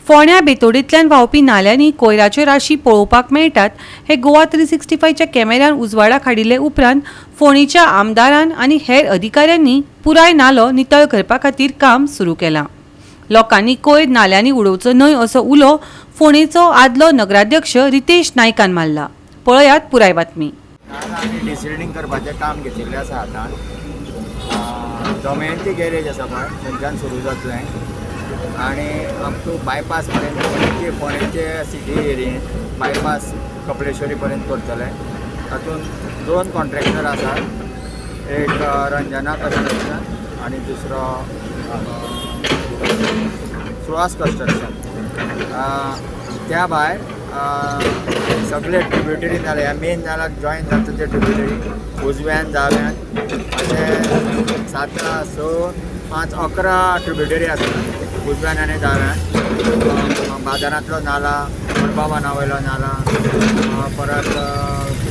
फोंड्या बेतोडेंतल्यान व्हांवपी नाल्यांनी कोयराच्यो राशी पळोवपाक मेळटात हे गोवा 365च्या कॅमेऱ्यान उजवाडाक हाडिल्ले उपरांत फोंडेच्या आमदारान आनी हेर अधिकाऱ्यांनी पुराय नालो नितळ करपा खातीर काम सुरू केलां। लोकांनी कोयर नाल्यांनी उडोवचो न्हय असो उलो फोंडेचो आदलो नगराध्यक्ष रितेश नायकान मारला। पळयात पुराय बातमी। डिसिल्डिंग करपाचें काम घेतिल्लें आसा आतां। दमयंती गॅरेज आसा पळय थंयच्यान सुरू जातलें आनी अप टू बायपास पर्यंत फोंडेचे सिटी एरियेंत बायपास कपलेश्वरी पर्यंत करतले। तातूंत 2 कॉन्ट्रॅक्टर आसात, एक रंजना कन्स्ट्रक्शन आनी दुसरो सुहास कन्स्ट्रक्शन। त्या भायर सगळे ट्रिब्युटरी नाले ह्या मेन नाल्याक जॉयन जाता ते ट्रिब्युटरी उजव्यान दाव्यान अशे 7, 6, 5, 11 ट्रिब्युटरी आसात उजव्यान आनी दाव्यान। बाजारांतलो नाला, मडबाबाना वयलो नाला, परत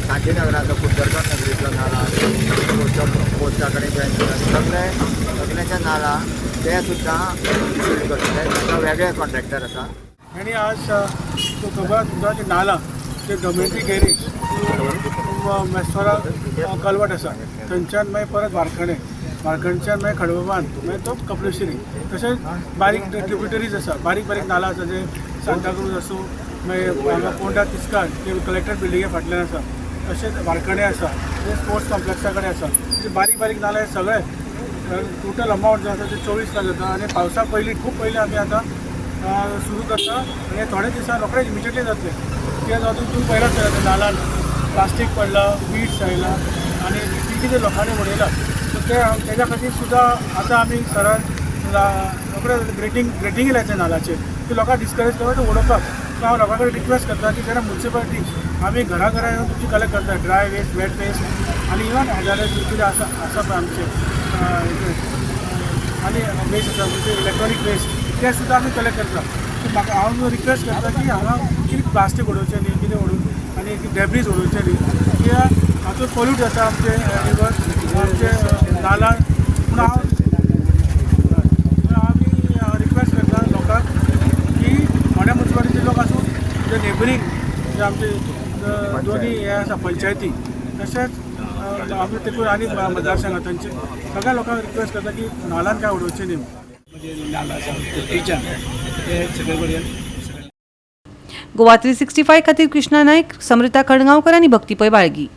शांतीनगरांतलो कुडचरकर नगरींतलो नाला, पोस्टा कडेन जॉयन सगळेचे नाला ते सुद्दां सील करतले। ताका वेगळे कॉन्ट्रॅक्टर आसा। आणि आज तो तुमचा जे नाला ते दमयंती गॅरेज मेस्टोरा कलवट आसा थंयच्यान मागीर परत वारखणच्यान मागीर खडबाबान मागीर तो कपलेश्वरी तशेंच बारीक ट्रिब्युटरीज आसा, बारीक बारीक नाला आसा जे सांताक्रूज आसूं मागीर हांगा पोंडा तिस्कार ते कलेक्टर बिल्डिंगे फाटल्यान आसा, तशेंच वारखणे आसा ते स्पोर्ट्स कॉम्प्लेक्सा कडेन आसा। ते बारीक बारीक नाले हे सगळे टोटल अमावंट जो आसा ते 24 लाख जाता आनी पावसा पयलीं खूब पयलीं आमी आतां सुरू करता आनी हे थोडे दिसान रोखडेच इमिजिएटली जातले। कित्याक तातूंत तुम्ही पळयलां नालान प्लास्टीक पडला, वीड्स आयला आनी कितें लोकांनी उडयला, सो तेज्या खातीर सुद्दां आतां आमी सरान रोखडे ग्रेटिंग लायचे नालाचेर की लोकांक डिस्करेज करता ते उडोवपाक। सो हांव लोकां कडेन रिक्वेस्ट करता की जेन्ना म्युनिसिपालिटी आमी घरा घरा येवन तुमची कलेक्ट करता ड्राय वेस्ट, वेट वेस्ट आनी इवन जाल्यार कितें आसा पळय आमचे आनी वेस्ट आसा म्हणजे इलेक्ट्रॉनीक वेस्ट ते सुद्दां आमी कलेक्ट करता। सो म्हाका हांव रिक्वेस्ट करता की हांगा कितें प्लास्टीक उडोवचें न्ही, कितें उडोवन आनी डॅब्रीज उडोवचें न्ही, कित्याक हातूंत पोल्यूट जाता आमचे रिवर, आमचे नाला। पूण आमी रिक्वेस्ट करता लोकांक की फोंड्या म्युनिसिपालिटी लोक आसूं जे नेबरींग जे आमचे दोनी हे आसा पंचायती तशेंच आमी देखून आनी मतदारसंघ तांचे सगळ्या लोकांक रिक्वेस्ट करता की नालान काय उडोवचें न्ही। गोवा 365 खातीर कृष्णा नायक, समृता खडगांवकर आनी भक्तीपय बाळगी।